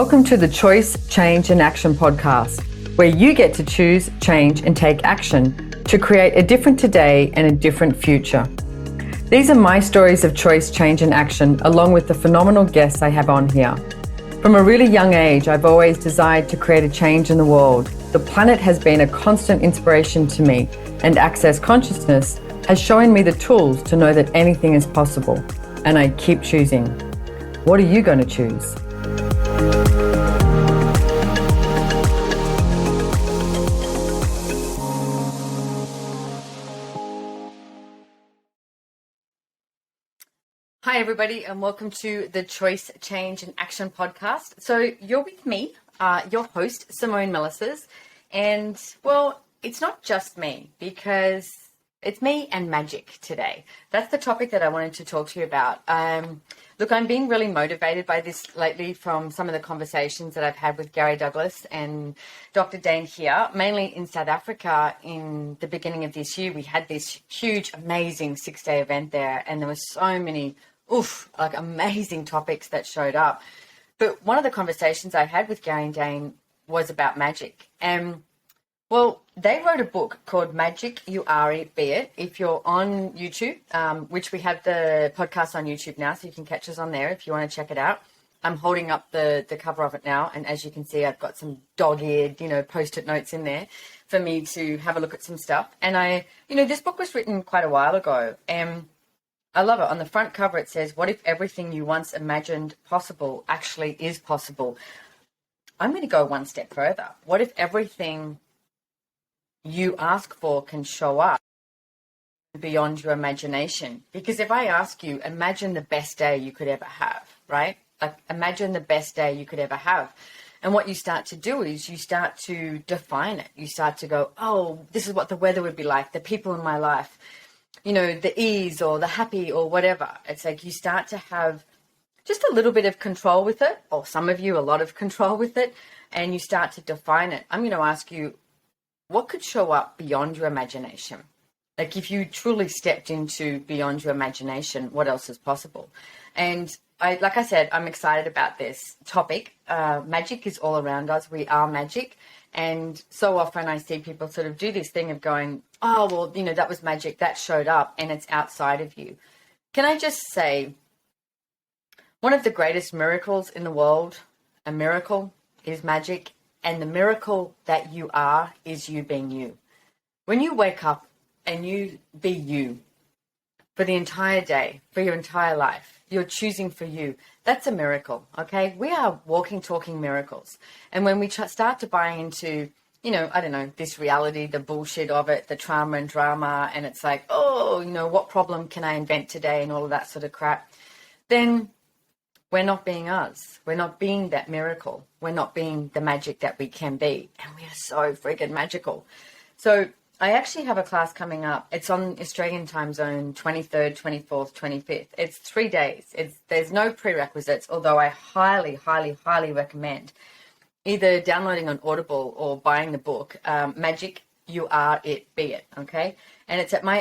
Welcome to the Choice, Change and Action podcast, where you get to choose, change and take action to create a different today and a different future. These are my stories of choice, change and action, along with the phenomenal guests I have on here. From a really young age, I've always desired to create a change in the world. The planet has been a constant inspiration to me, and Access Consciousness has shown me the tools to know that anything is possible. And I keep choosing. What are you going to choose? Hi, everybody, and welcome to the Choice, Change and Action podcast. So you're with me, your host, Simone Milasas. And, well, it's not just me, because it's me and magic today. That's the topic that I wanted to talk to you about. Look, I'm being really motivated by this lately from some of the conversations that I've had with Gary Douglas and Dr. Dane here, mainly in South Africa. In the beginning of this year, we had this huge, amazing 6-day event there, and there were so many amazing topics that showed up. But one of the conversations I had with Gary and Dane was about magic. And, well, they wrote a book called Magic You Are It, Be It. If you're on YouTube, which we have the podcast on YouTube now, so you can catch us on there if you want to check it out. I'm holding up the cover of it now, and as you can see, I've got some dog-eared, post-it notes in there for me to have a look at some stuff. And this book was written quite a while ago, and I love it. On the front cover, it says, "What if everything you once imagined possible actually is possible?" I'm going to go one step further. What if everything you ask for can show up beyond your imagination? Because if I ask you, imagine the best day you could ever have, right? Like, imagine the best day you could ever have. And what you start to do is you start to define it. You start to go, oh, this is what the weather would be like, the people in my life, the ease or the happy or whatever. It's like you start to have just a little bit of control with it, or some of you a lot of control with it, and you start to define it. I'm going to ask you, what could show up beyond your imagination? Like, if you truly stepped into beyond your imagination, what else is possible? And like I said, I'm excited about this topic. Magic is all around us. We are magic. And so often I see people sort of do this thing of going, oh, well, that was magic, that showed up, and it's outside of you. Can I just say, one of the greatest miracles in the world, a miracle, is magic. And the miracle that you are is you being you. When you wake up and you be you for the entire day, for your entire life, you're choosing for you. That's a miracle, okay? We are walking, talking miracles. And when we start to buy into, this reality, the bullshit of it, the trauma and drama, and it's like, oh, what problem can I invent today and all of that sort of crap, then we're not being us. We're not being that miracle. We're not being the magic that we can be. And we are so friggin' magical. So I actually have a class coming up. It's on Australian time zone, 23rd, 24th, 25th. It's 3 days. There's no prerequisites, although I highly, highly, highly recommend either downloading on Audible or buying the book, Magic You Are It, Be It, okay? And it's at my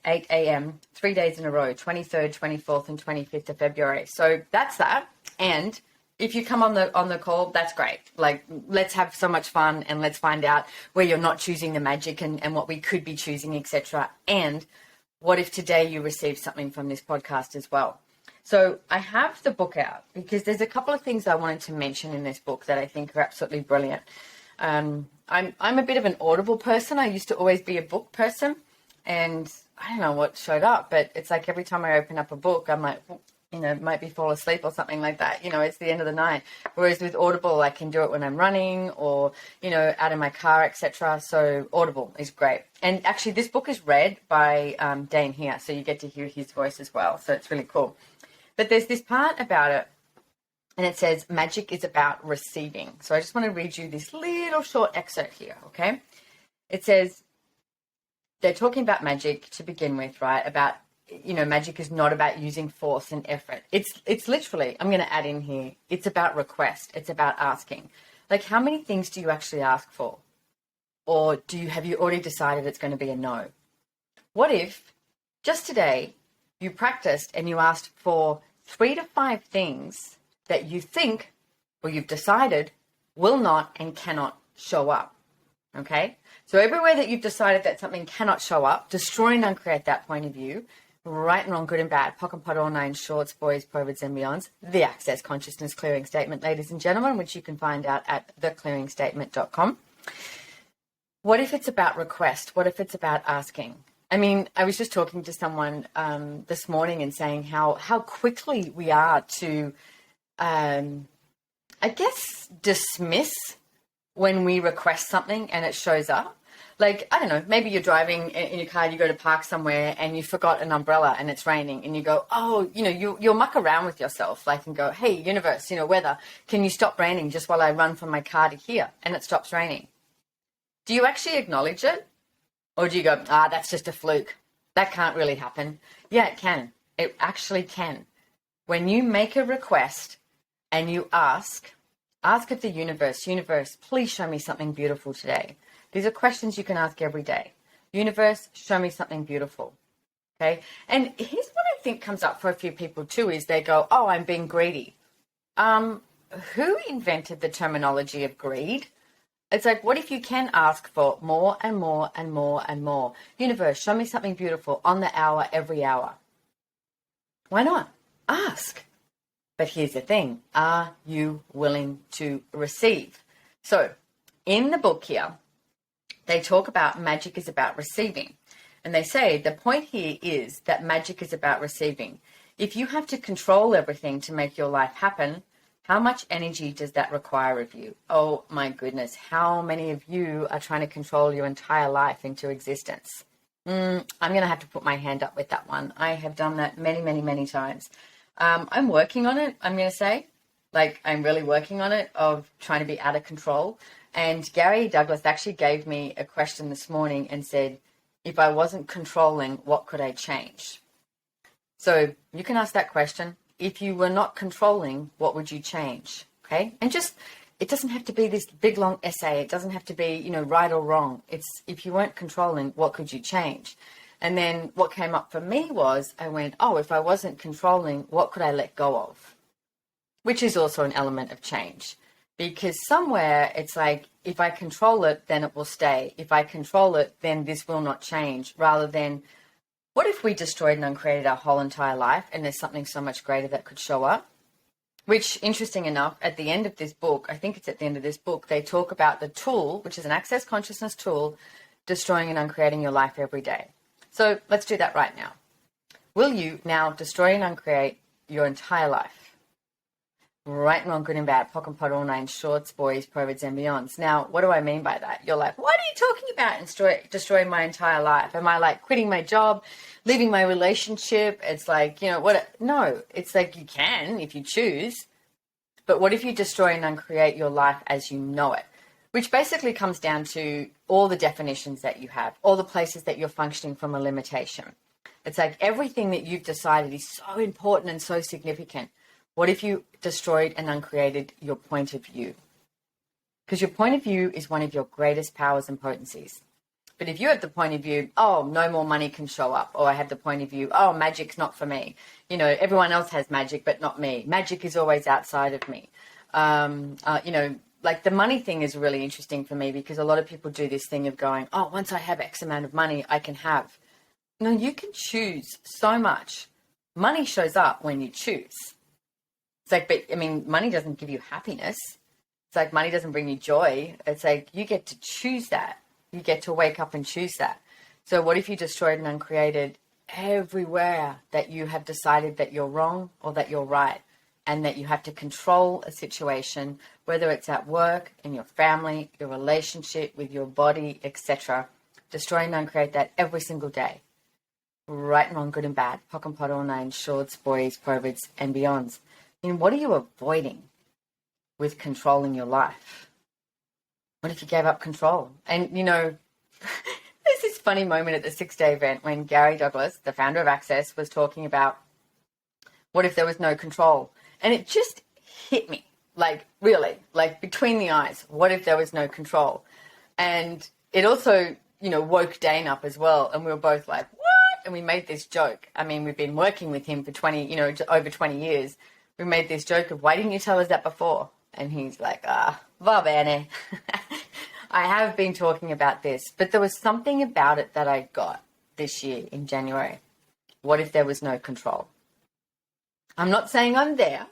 8 a.m., 3 days in a row, 23rd, 24th, and 25th of February. So that's that. And if you come on the call, that's great. Like, let's have so much fun, and let's find out where you're not choosing the magic and what we could be choosing, etc. And what if today you receive something from this podcast as well? So I have the book out because there's a couple of things I wanted to mention in this book that I think are absolutely brilliant. I'm a bit of an Audible person. I used to always be a book person, and I don't know what showed up, but it's like every time I open up a book, I might be fall asleep or something like that. It's the end of the night. Whereas with Audible, I can do it when I'm running or, out in my car, etc. So Audible is great. And actually, this book is read by Dane here, so you get to hear his voice as well. So it's really cool. But there's this part about it, and it says, magic is about receiving. So I just want to read you this little short excerpt here, okay? It says, they're talking about magic to begin with, right? About, magic is not about using force and effort. It's literally, I'm going to add in here, it's about request. It's about asking. Like, how many things do you actually ask for? Or have you already decided it's going to be a no? What if just today you practiced and you asked for 3 to 5 things that you think or you've decided will not and cannot show up. Okay? So everywhere that you've decided that something cannot show up, destroy and uncreate that point of view. Right and wrong, good and bad, POC and POD, all nine shorts, boys, proverbs and beyonds. The Access Consciousness Clearing Statement, ladies and gentlemen, which you can find out at theclearingstatement.com. What if it's about request? What if it's about asking? I mean, I was just talking to someone this morning and saying how quickly we are to, I guess, dismiss when we request something and it shows up. Like, I don't know, maybe you're driving in your car, you go to park somewhere and you forgot an umbrella and it's raining and you go, oh, you'll muck around with yourself, like, and go, hey, universe, weather, can you stop raining just while I run from my car to here? And it stops raining. Do you actually acknowledge it? Or do you go, that's just a fluke? That can't really happen. Yeah, it can. It actually can. When you make a request and you ask of the universe, please show me something beautiful today. These are questions you can ask every day. Universe, show me something beautiful. Okay? And here's what I think comes up for a few people too, is they go, oh, I'm being greedy. Who invented the terminology of greed? It's like, what if you can ask for more and more and more and more? Universe, show me something beautiful on the hour, every hour. Why not? Ask. But here's the thing. Are you willing to receive? So in the book here, they talk about magic is about receiving. And they say the point here is that magic is about receiving. If you have to control everything to make your life happen, how much energy does that require of you? Oh my goodness, how many of you are trying to control your entire life into existence? I'm going to have to put my hand up with that one. I have done that many, many, many times. I'm working on it, I'm going to say. Like, I'm really working on it, of trying to be out of control. And Gary Douglas actually gave me a question this morning and said, if I wasn't controlling, what could I change? So you can ask that question. If you were not controlling, what would you change? Okay. And just, it doesn't have to be this big, long essay. It doesn't have to be, right or wrong. It's, if you weren't controlling, what could you change? And then what came up for me was, I went, oh, if I wasn't controlling, what could I let go of? Which is also an element of change. Because somewhere it's like, if I control it, then it will stay. If I control it, then this will not change. Rather than, what if we destroyed and uncreated our whole entire life and there's something so much greater that could show up? Which, interesting enough, at the end of this book, I think it's at the end of this book, they talk about the tool, which is an access consciousness tool, destroying and uncreating your life every day. So let's do that right now. Will you now destroy and uncreate your entire life? Right and wrong, good and bad, POC and POD, all nine shorts, boys, proverbs and beyonds. Now, what do I mean by that? You're like, what are you talking about? And destroying my entire life? Am I like quitting my job, leaving my relationship? It's like, what? No, it's like you can if you choose. But what if you destroy and uncreate your life as you know it? Which basically comes down to all the definitions that you have, all the places that you're functioning from a limitation. It's like everything that you've decided is so important and so significant. What if you destroyed and uncreated your point of view? Because your point of view is one of your greatest powers and potencies. But if you have the point of view, oh, no more money can show up, or I have the point of view, oh, magic's not for me. Everyone else has magic, but not me. Magic is always outside of me. Like the money thing is really interesting for me, because a lot of people do this thing of going, oh, once I have X amount of money, I can have. No, you can choose so much. Money shows up when you choose. It's like, but I mean, money doesn't give you happiness. It's like money doesn't bring you joy. It's like you get to choose that. You get to wake up and choose that. So what if you destroyed and uncreated everywhere that you have decided that you're wrong or that you're right, and that you have to control a situation, whether it's at work, in your family, your relationship with your body, etc. Destroy and uncreate that every single day. Right and wrong, good and bad, POC and POD, all nine shorts, boys, proverbs and beyonds. And what are you avoiding with controlling your life? What if you gave up control? And, there's this funny moment at the 6-day event when Gary Douglas, the founder of Access, was talking about what if there was no control? And it just hit me, like really, like between the eyes. What if there was no control? And it also, woke Dane up as well. And we were both like, what? And we made this joke. I mean, we've been working with him for over 20 years. We made this joke of, why didn't you tell us that before? And he's like, va bene. I have been talking about this, but there was something about it that I got this year in January. What if there was no control? I'm not saying I'm there,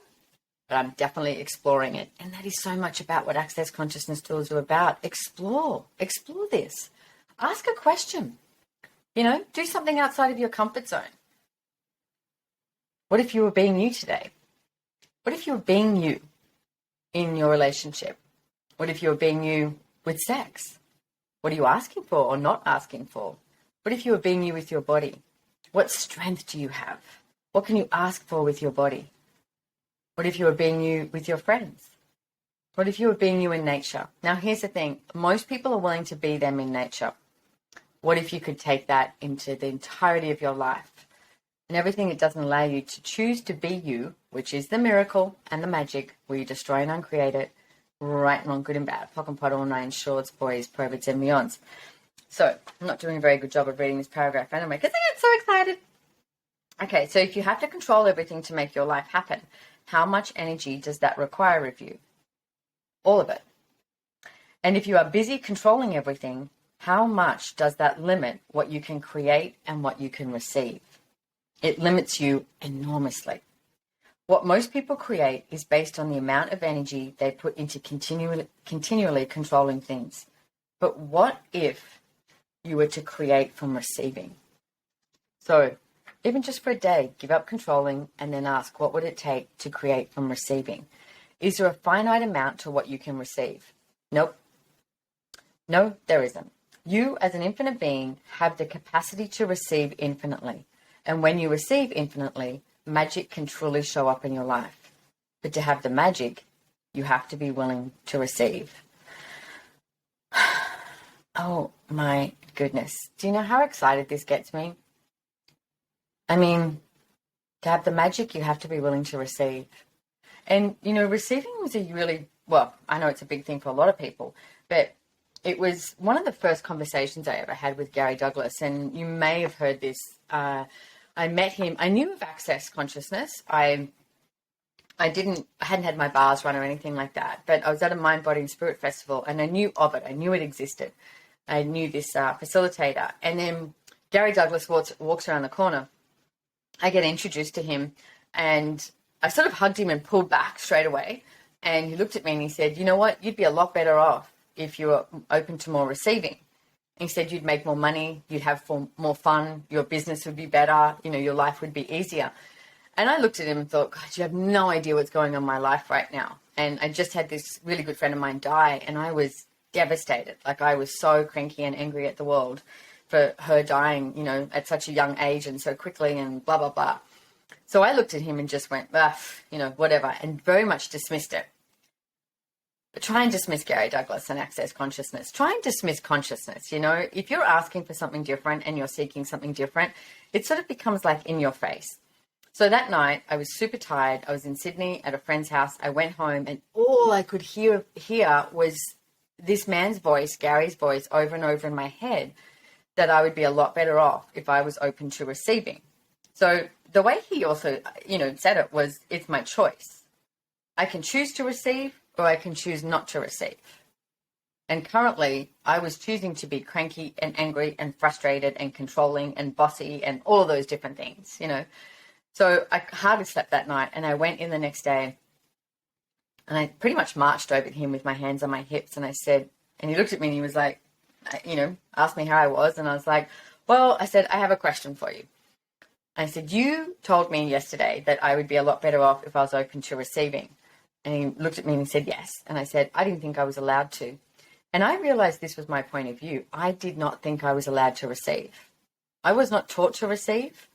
but I'm definitely exploring it. And that is so much about what Access Consciousness tools are about. Explore this. Ask a question. Do something outside of your comfort zone. What if you were being you today? What if you were being you in your relationship? What if you were being you with sex? What are you asking for or not asking for? What if you were being you with your body? What strength do you have? What can you ask for with your body? What if you were being you with your friends? What if you were being you in nature? Now, here's the thing. Most people are willing to be them in nature. What if you could take that into the entirety of your life? And everything it doesn't allow you to choose to be you, which is the miracle and the magic, where you destroy and uncreate it, right and wrong, good and bad, pock and pot, all nine shorts, boys, perverts, and beyonds. So, I'm not doing a very good job of reading this paragraph anyway, because I get so excited. Okay, so if you have to control everything to make your life happen, how much energy does that require of you? All of it. And if you are busy controlling everything, how much does that limit what you can create and what you can receive? It limits you enormously. What most people create is based on the amount of energy they put into continually controlling things. But what if you were to create from receiving? So, even just for a day, give up controlling and then ask, what would it take to create from receiving? Is there a finite amount to what you can receive? Nope. No, there isn't. You, as an infinite being, have the capacity to receive infinitely. And when you receive infinitely, magic can truly show up in your life. But to have the magic, you have to be willing to receive. Oh my goodness. Do you know how excited this gets me? I mean, to have the magic, you have to be willing to receive. And, receiving was a really, well, I know it's a big thing for a lot of people, but it was one of the first conversations I ever had with Gary Douglas. And you may have heard this. I met him. I knew of Access Consciousness. I hadn't had my bars run or anything like that, but I was at a Mind, Body and Spirit festival and I knew of it. I knew it existed. I knew this facilitator. And then Gary Douglas walks around the corner. I get introduced to him and I sort of hugged him and pulled back straight away. And he looked at me and he said, you know what? You'd be a lot better off if you were open to more receiving. And he said you'd make more money, you'd have more fun, your business would be better, your life would be easier. And I looked at him and thought, God, you have no idea what's going on in my life right now. And I just had this really good friend of mine die and I was devastated. Like I was so cranky and angry at the world for her dying, at such a young age and so quickly and blah, blah, blah. So I looked at him and just went, whatever, and very much dismissed it. But try and dismiss Gary Douglas and Access Consciousness. Try and dismiss consciousness. If you're asking for something different and you're seeking something different, it sort of becomes like in your face. So that night, I was super tired. I was in Sydney at a friend's house. I went home and all I could hear was this man's voice, Gary's voice, over and over in my head, that I would be a lot better off if I was open to receiving. So the way he also, said it was, it's my choice. I can choose to receive or I can choose not to receive. And currently, I was choosing to be cranky and angry and frustrated and controlling and bossy and all of those different things, So I hardly slept that night and I went in the next day and I pretty much marched over to him with my hands on my hips and I said, and he looked at me and he was like, asked me how I was. And I was like, well, I said, I have a question for you. I said, you told me yesterday that I would be a lot better off if I was open to receiving. And he looked at me and he said, yes. And I said, I didn't think I was allowed to. And I realized this was my point of view. I did not think I was allowed to receive. I was not taught to receive.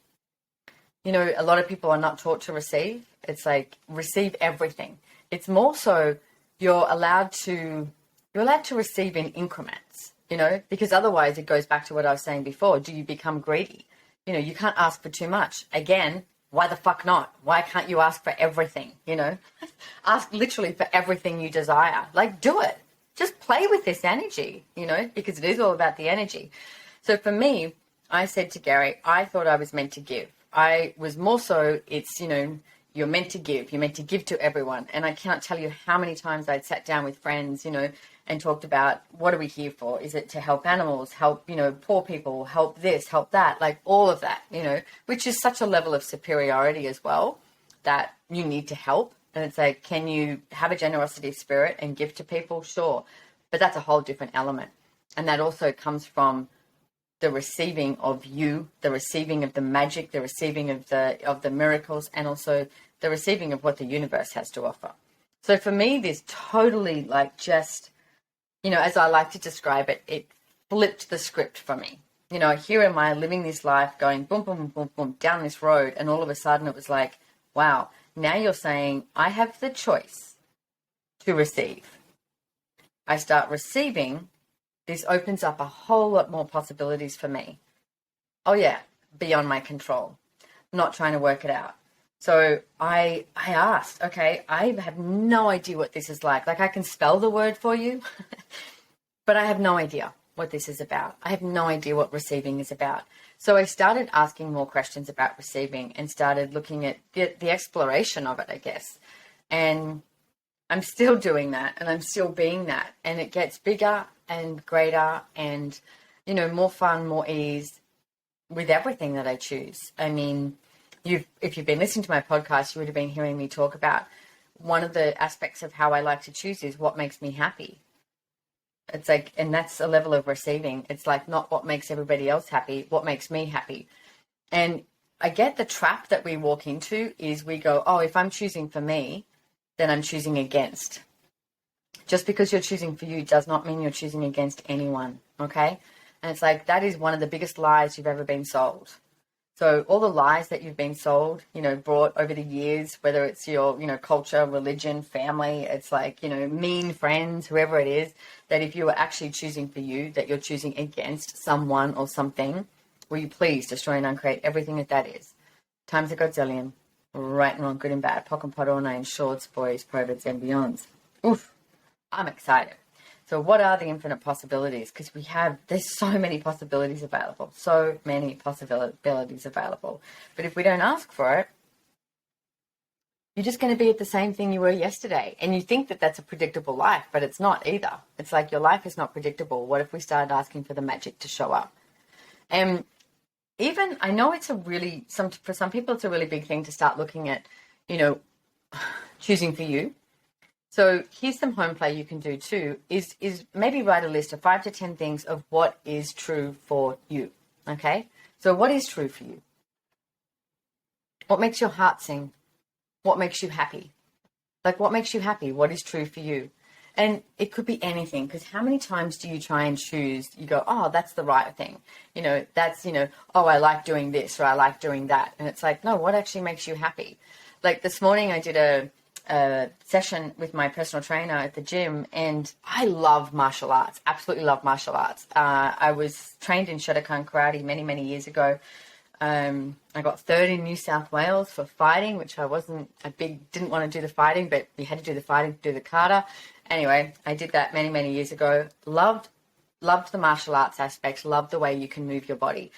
A lot of people are not taught to receive. It's like receive everything. It's more so you're allowed to receive in increments, because otherwise it goes back to what I was saying before. Do you become greedy? You can't ask for too much. Again, why the fuck not? Why can't you ask for everything, Ask literally for everything you desire. Like, do it. Just play with this energy, because it is all about the energy. So for me, I said to Gary, I thought I was meant to give. I was more so, it's, you're meant to give. You're meant to give to everyone. And I cannot tell you how many times I'd sat down with friends, and talked about, what are we here for? Is it to help animals, help, poor people, help this, help that, like all of that, which is such a level of superiority as well, that you need to help. And it's like, can you have a generosity spirit and give to people? Sure. But that's a whole different element. And that also comes from the receiving of you, the receiving of the magic, the receiving of the miracles, and also the receiving of what the universe has to offer. So for me, this totally like just, as I like to describe it, it flipped the script for me. Here am I living this life going boom, boom, boom, boom, boom, down this road. And all of a sudden it was like, wow, now you're saying I have the choice to receive. I start receiving. This opens up a whole lot more possibilities for me. Oh yeah, beyond my control. I'm not trying to work it out. So I asked, okay, I have no idea what this is like. Like I can spell the word for you, but I have no idea what this is about. I have no idea what receiving is about. So I started asking more questions about receiving and started looking at the exploration of it, I guess. And I'm still doing that, and I'm still being that. And it gets bigger and greater and, more fun, more ease with everything that I choose. I mean, if you've been listening to my podcast, you would have been hearing me talk about one of the aspects of how I like to choose is what makes me happy. It's like, and that's a level of receiving. It's like not what makes everybody else happy, what makes me happy. And I get the trap that we walk into is we go, oh, if I'm choosing for me, then I'm choosing against. Just because you're choosing for you does not mean you're choosing against anyone, okay? And it's like, that is one of the biggest lies you've ever been sold. So all the lies that you've been sold, brought over the years, whether it's your, culture, religion, family, it's like, mean friends, whoever it is, that if you are actually choosing for you, that you're choosing against someone or something, will you please destroy and uncreate everything that is? Times a godzillion, right and wrong, good and bad, pock and pot, all nine, shorts, boys, perverts, and beyonds. Oof, I'm excited. So what are the infinite possibilities? Because there's so many possibilities available, so many possibilities available. But if we don't ask for it, you're just going to be at the same thing you were yesterday. And you think that that's a predictable life, but it's not either. It's like your life is not predictable. What if we started asking for the magic to show up? And even, I know it's for some people, it's a really big thing to start looking at, choosing for you. So here's some home play you can do too, is maybe write a list of 5 to 10 things of what is true for you, okay? So what is true for you? What makes your heart sing? What makes you happy? Like, what makes you happy? What is true for you? And it could be anything, because how many times do you try and choose, you go, oh, that's the right thing. That's, oh, I like doing this or I like doing that. And it's like, no, what actually makes you happy? Like this morning I did a session with my personal trainer at the gym, and I love martial arts, absolutely love martial arts. I was trained in Shotokan karate many, many years ago. I got third in New South Wales for fighting, which I didn't want to do the fighting, but you had to do the fighting to do the kata. Anyway, I did that many, many years ago. Loved the martial arts aspect, loved the way you can move your body.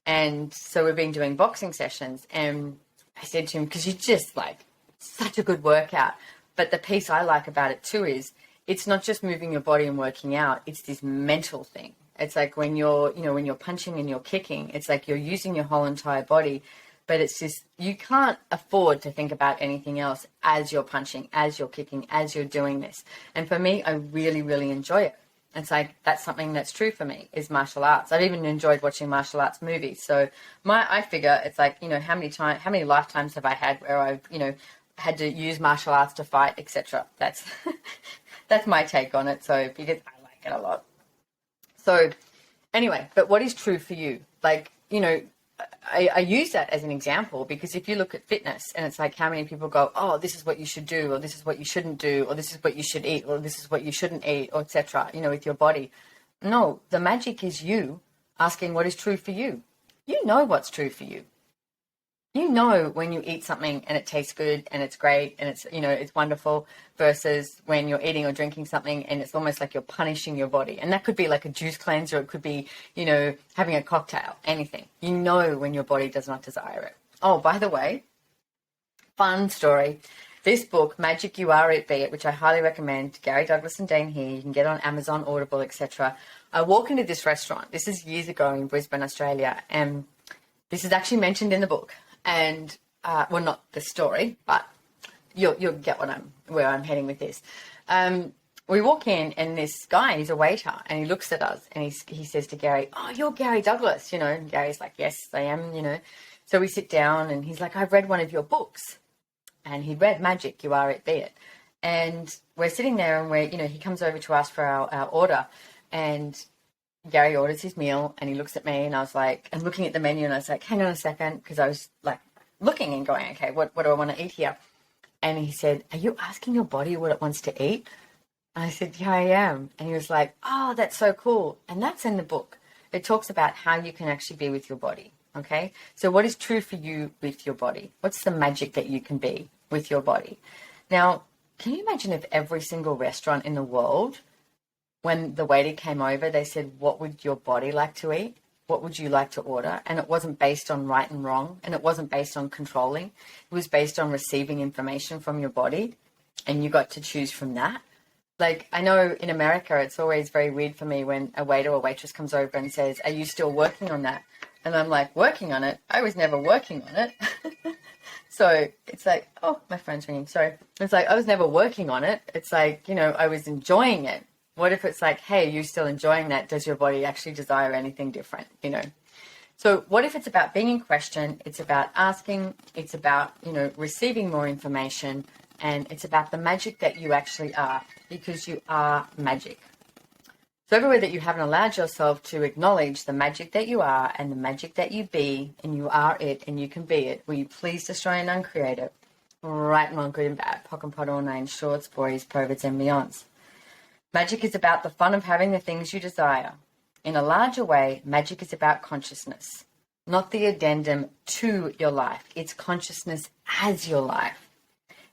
And so we've been doing boxing sessions, and I said to him, because you just like, such a good workout. But the piece I like about it too is it's not just moving your body and working out. It's this mental thing. It's like when you're punching and you're kicking, it's like you're using your whole entire body, but it's just, you can't afford to think about anything else as you're punching, as you're kicking, as you're doing this. And for me, I really, really enjoy it. It's like, that's something that's true for me, is martial arts. I've even enjoyed watching martial arts movies. So I figure it's like, how many lifetimes have I had where I've, had to use martial arts to fight, etc. That's my take on it. So because I like it a lot. So anyway, but what is true for you? Like, I use that as an example because if you look at fitness and it's like how many people go, oh, this is what you should do, or this is what you shouldn't do, or this is what you should eat, or this is what you shouldn't eat, or etc. With your body. No, the magic is you asking what is true for you. You know what's true for you. You know when you eat something and it tastes good and it's great and it's, it's wonderful versus when you're eating or drinking something and it's almost like you're punishing your body. And that could be like a juice cleanse, or it could be, having a cocktail, anything. You know when your body does not desire it. Oh, by the way, fun story. This book, Magic You Are It Be It, which I highly recommend, Gary Douglas and Dane Here, you can get on Amazon, Audible, etc. I walk into this restaurant. This is years ago in Brisbane, Australia, and this is actually mentioned in the book. And well, not the story, but you'll get where I'm heading with this. We walk in, and this guy, he's a waiter, and he looks at us, and he says to Gary, "Oh, you're Gary Douglas," And Gary's like, "Yes, I am," So we sit down, and he's like, "I've read one of your books," and he read Magic, You Are It, Be It, and we're sitting there, and he comes over to ask for our order, and Gary orders his meal, and he looks at me, and I was like, and looking at the menu, and I was like, "Hang on a second," because I was like looking and going, "Okay, what do I want to eat here?" And he said, "Are you asking your body what it wants to eat?" And I said, "Yeah, I am." And he was like, "Oh, that's so cool." And that's in the book. It talks about how you can actually be with your body. Okay. So what is true for you with your body? What's the magic that you can be with your body? Now, can you imagine if every single restaurant in the world, when the waiter came over, they said, "What would your body like to eat? What would you like to order?" And it wasn't based on right and wrong. And it wasn't based on controlling. It was based on receiving information from your body. And you got to choose from that. Like, I know in America, it's always very weird for me when a waiter or waitress comes over and says, "Are you still working on that?" And I'm like, "Working on it? I was never working on it." So it's like, oh, my phone's ringing. Sorry. It's like, I was never working on it. It's like, I was enjoying it. What if it's like, hey, are you still enjoying that? Does your body actually desire anything different? So what if it's about being in question? It's about asking. It's about, receiving more information. And it's about the magic that you actually are, because you are magic. So everywhere that you haven't allowed yourself to acknowledge the magic that you are and the magic that you be, and you are it and you can be it, will you please destroy and uncreate it? Right and wrong, good and bad, pock and pot, all nine shorts, boys, perverts and beyonds. Magic is about the fun of having the things you desire. In a larger way, magic is about consciousness, not the addendum to your life. It's consciousness as your life.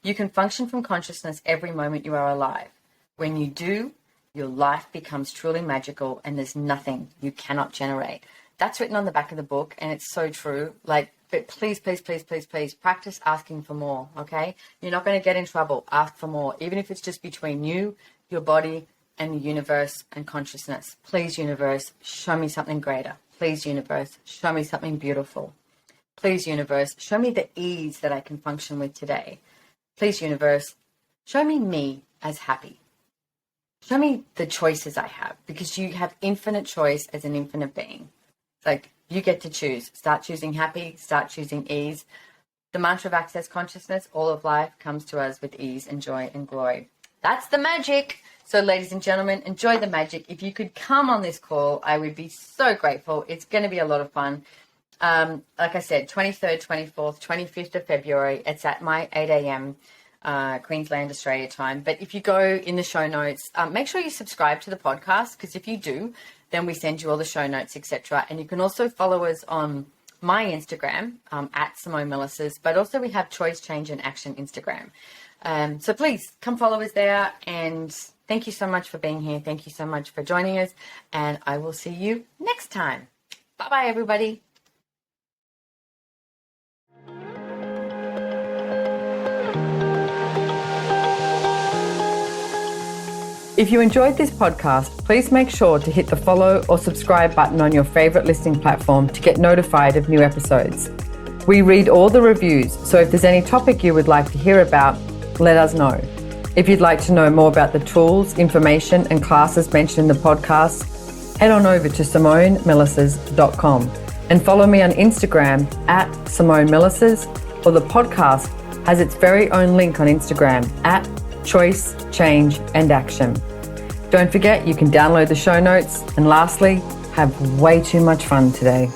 You can function from consciousness every moment you are alive. When you do, your life becomes truly magical, and there's nothing you cannot generate. That's written on the back of the book, and it's so true. But please, please, please, please, please practice asking for more, okay? You're not going to get in trouble. Ask for more, even if it's just between you, your body, and the universe and consciousness. Please, universe, show me something greater. Please, universe, show me something beautiful. Please, universe, show me the ease that I can function with today. Please, universe, show me as happy. Show me the choices I have, because you have infinite choice as an infinite being. It's like you get to choose. Start choosing happy, start choosing ease. The mantra of access consciousness, all of life comes to us with ease and joy and glory. That's the magic. So ladies and gentlemen, enjoy the magic. If you could come on this call, I would be so grateful. It's going to be a lot of fun. Like I said, 23rd, 24th, 25th of February. It's at my 8 a.m. Queensland, Australia time. But if you go in the show notes, make sure you subscribe to the podcast, because if you do, then we send you all the show notes, etc. And you can also follow us on my Instagram, at Simone Milasas, but also we have Choice, Change and Action Instagram. So please come follow us there, and thank you so much for being here. Thank you so much for joining us, and I will see you next time. Bye-bye, everybody. If you enjoyed this podcast, please make sure to hit the follow or subscribe button on your favorite listening platform to get notified of new episodes. We read all the reviews, so if there's any topic you would like to hear about, let us know. If you'd like to know more about the tools, information and classes mentioned in the podcast, head on over to SimoneMilasas.com and follow me on Instagram at Simone Milasas, or the podcast has its very own link on Instagram at Choice, Change and Action. Don't forget, you can download the show notes, and lastly, have way too much fun today.